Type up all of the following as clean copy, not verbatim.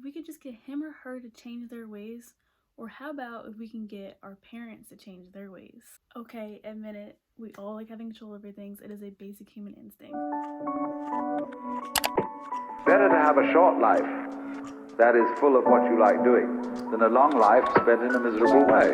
we could just get him or her to change their ways? Or how about if we can get our parents to change their ways? Okay, admit it, we all like having control over things. It is a basic human instinct. Better to have a short life that is full of what you like doing than a long life spent in a miserable way.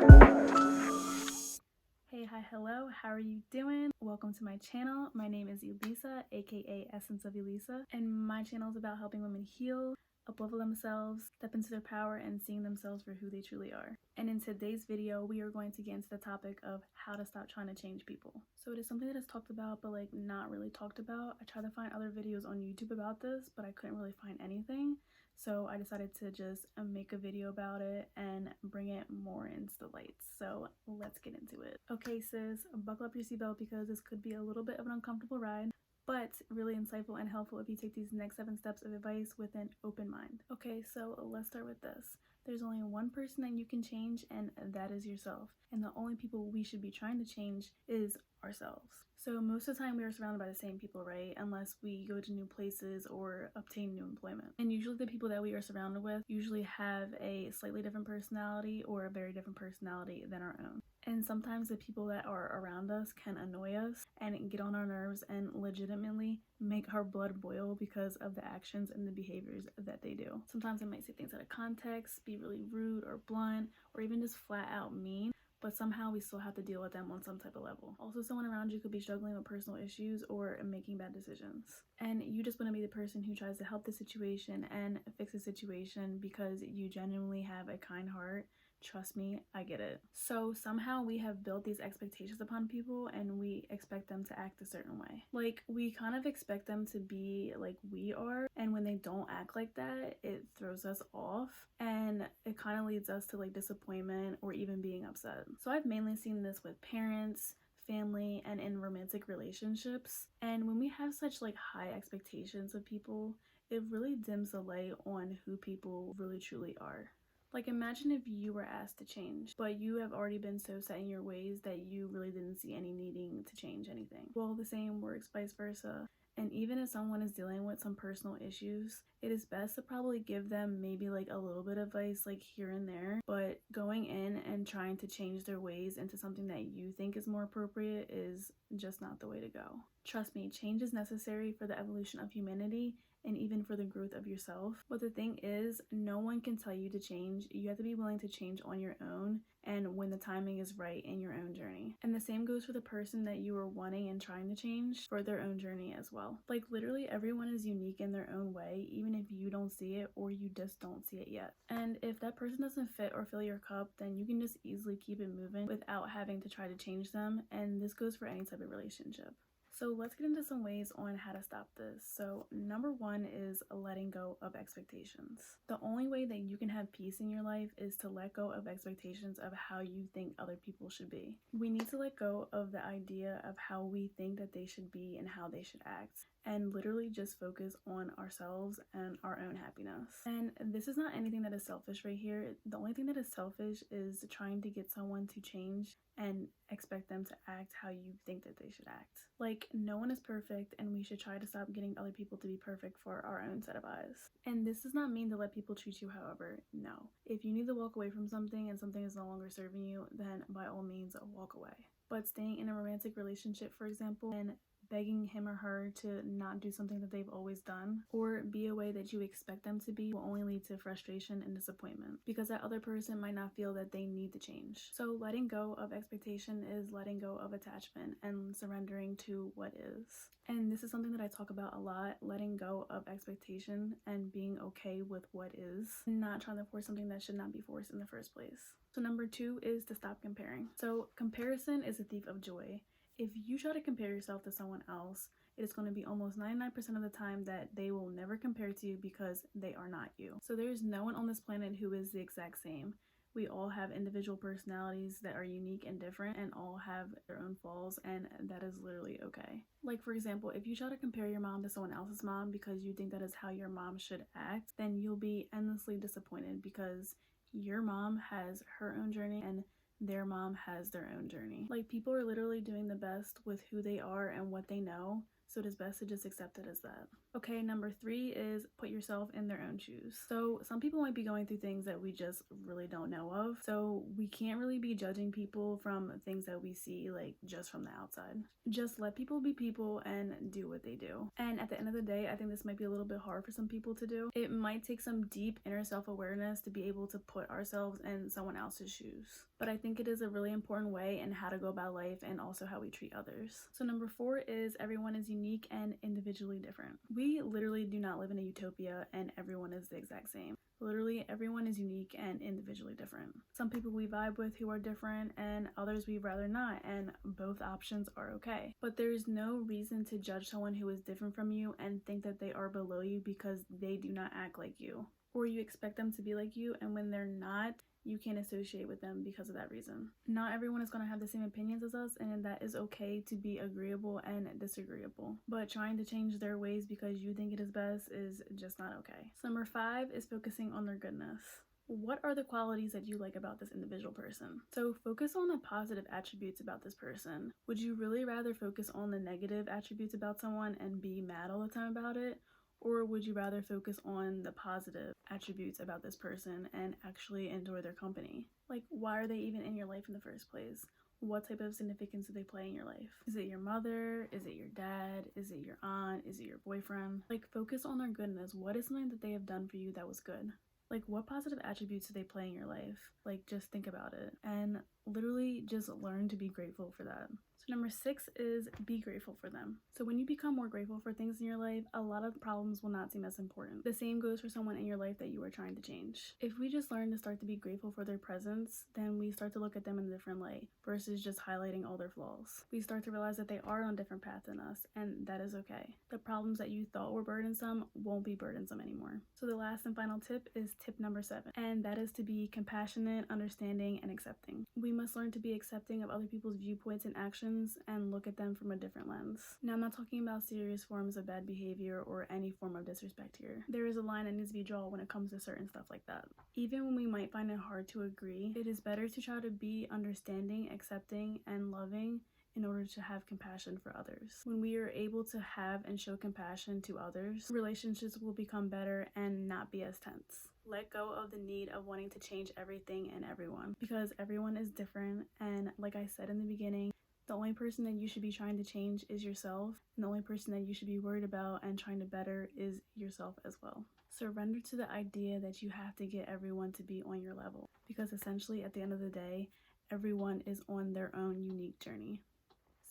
Hey, hi, hello, how are you doing? Welcome to my channel. My name is Elisa, aka Essence of Elisa, and my channel is about helping women heal, uplevel themselves, step into their power, and seeing themselves for who they truly are. And in today's video, we are going to get into the topic of how to stop trying to change people. So it is something that is talked about, but like not really talked about. I tried to find other videos on YouTube about this, but I couldn't really find anything. So I decided to just make a video about it and bring it more into the light. So let's get into it. Okay, sis, buckle up your seatbelt because this could be a little bit of an uncomfortable ride, but really insightful and helpful if you take these next 7 steps of advice with an open mind. Okay, so let's start with this. There's only one person that you can change, and that is yourself. And the only people we should be trying to change is ourselves. So most of the time we are surrounded by the same people, right? Unless we go to new places or obtain new employment. And usually the people that we are surrounded with usually have a slightly different personality or a very different personality than our own. And sometimes the people that are around us can annoy us and get on our nerves and legitimately make our blood boil because of the actions and the behaviors that they do. Sometimes they might say things out of context, be really rude or blunt, or even just flat out mean, but somehow we still have to deal with them on some type of level. Also, someone around you could be struggling with personal issues or making bad decisions. And you just want to be the person who tries to help the situation and fix the situation because you genuinely have a kind heart. Trust me, I get it. So somehow we have built these expectations upon people and we expect them to act a certain way. Like, we kind of expect them to be like we are, and when they don't act like that, it throws us off and it kind of leads us to like disappointment or even being upset. So I've mainly seen this with parents, family, and in romantic relationships. And when we have such like high expectations of people, it really dims the light on who people really truly are. Like, imagine if you were asked to change, but you have already been so set in your ways that you really didn't see any needing to change anything. Well, the same works vice versa. And even if someone is dealing with some personal issues, it is best to probably give them maybe like a little bit of advice like here and there, but going in and trying to change their ways into something that you think is more appropriate is just not the way to go. Trust me, change is necessary for the evolution of humanity and even for the growth of yourself. But the thing is, no one can tell you to change. You have to be willing to change on your own and when the timing is right in your own journey. And the same goes for the person that you are wanting and trying to change for their own journey as well. Like, literally everyone is unique in their own way, even if you don't see it or you just don't see it yet. And if that person doesn't fit or fill your cup, then you can just easily keep it moving without having to try to change them. And this goes for any type of relationship. So let's get into some ways on how to stop this. So number 1 is letting go of expectations. The only way that you can have peace in your life is to let go of expectations of how you think other people should be. We need to let go of the idea of how we think that they should be and how they should act, and literally just focus on ourselves and our own happiness. And this is not anything that is selfish right here. The only thing that is selfish is trying to get someone to change and expect them to act how you think that they should act. Like, no one is perfect, and we should try to stop getting other people to be perfect for our own set of eyes. And this does not mean to let people treat you however. No. If you need to walk away from something and something is no longer serving you, then by all means walk away. But staying in a romantic relationship, for example, and begging him or her to not do something that they've always done or be a way that you expect them to be will only lead to frustration and disappointment because that other person might not feel that they need to change. So letting go of expectation is letting go of attachment and surrendering to what is. And this is something that I talk about a lot, letting go of expectation and being okay with what is, and not trying to force something that should not be forced in the first place. So number 2 is to stop comparing. So comparison is a thief of joy. If you try to compare yourself to someone else, it is going to be almost 99% of the time that they will never compare to you because they are not you. So there is no one on this planet who is the exact same. We all have individual personalities that are unique and different and all have their own flaws, and that is literally okay. Like, for example, if you try to compare your mom to someone else's mom because you think that is how your mom should act, then you'll be endlessly disappointed because your mom has her own journey and their mom has their own journey. Like, people are literally doing the best with who they are and what they know. so it is best to just accept it as that. Okay, number 3 is put yourself in their own shoes. So some people might be going through things that we just really don't know of, so we can't really be judging people from things that we see like just from the outside. Just let people be people and do what they do. And at the end of the day, I think this might be a little bit hard for some people to do. It might take some deep inner self-awareness to be able to put ourselves in someone else's shoes. But I think it is a really important way in how to go about life and also how we treat others. So number 4 is everyone is unique and individually different. We literally do not live in a utopia and everyone is the exact same. Literally everyone is unique and individually different. Some people we vibe with who are different and others we'd rather not, and both options are okay. But there's no reason to judge someone who is different from you and think that they are below you because they do not act like you, or you expect them to be like you, and when they're not, you can't associate with them because of that reason. Not everyone is going to have the same opinions as us, and that is okay to be agreeable and disagreeable. But trying to change their ways because you think it is best is just not okay. So number 5 is focusing on their goodness. What are the qualities that you like about this individual person? So focus on the positive attributes about this person. Would you really rather focus on the negative attributes about someone and be mad all the time about it? Or would you rather focus on the positive attributes about this person and actually enjoy their company? Like, why are they even in your life in the first place? What type of significance do they play in your life? Is it your mother? Is it your dad? Is it your aunt? Is it your boyfriend? Like, focus on their goodness. What is something that they have done for you that was good? Like, what positive attributes do they play in your life? Like, just think about it and literally just learn to be grateful for that. So number 6 is be grateful for them. So when you become more grateful for things in your life, a lot of problems will not seem as important. The same goes for someone in your life that you are trying to change. If we just learn to start to be grateful for their presence, then we start to look at them in a different light versus just highlighting all their flaws. We start to realize that they are on a different path than us, and that is okay. The problems that you thought were burdensome won't be burdensome anymore. So the last and final tip is tip number 7, and that is to be compassionate, understanding, and accepting. We must learn to be accepting of other people's viewpoints and actions and look at them from a different lens. Now, I'm not talking about serious forms of bad behavior or any form of disrespect here. There is a line that needs to be drawn when it comes to certain stuff like that. Even when we might find it hard to agree, it is better to try to be understanding, accepting, and loving in order to have compassion for others. When we are able to have and show compassion to others, relationships will become better and not be as tense. Let go of the need of wanting to change everything and everyone, because everyone is different, and like I said in the beginning, the only person that you should be trying to change is yourself, and the only person that you should be worried about and trying to better is yourself as well. Surrender to the idea that you have to get everyone to be on your level, because essentially at the end of the day, everyone is on their own unique journey.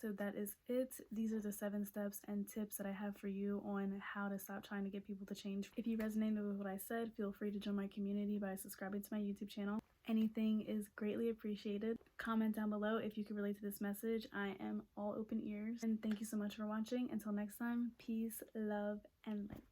So that is it. These are the 7 steps and tips that I have for you on how to stop trying to get people to change. If you resonated with what I said, feel free to join my community by subscribing to my YouTube channel. Anything is greatly appreciated. Comment down below if you can relate to this message. I am all open ears. And thank you so much for watching. Until next time, peace, love, and light.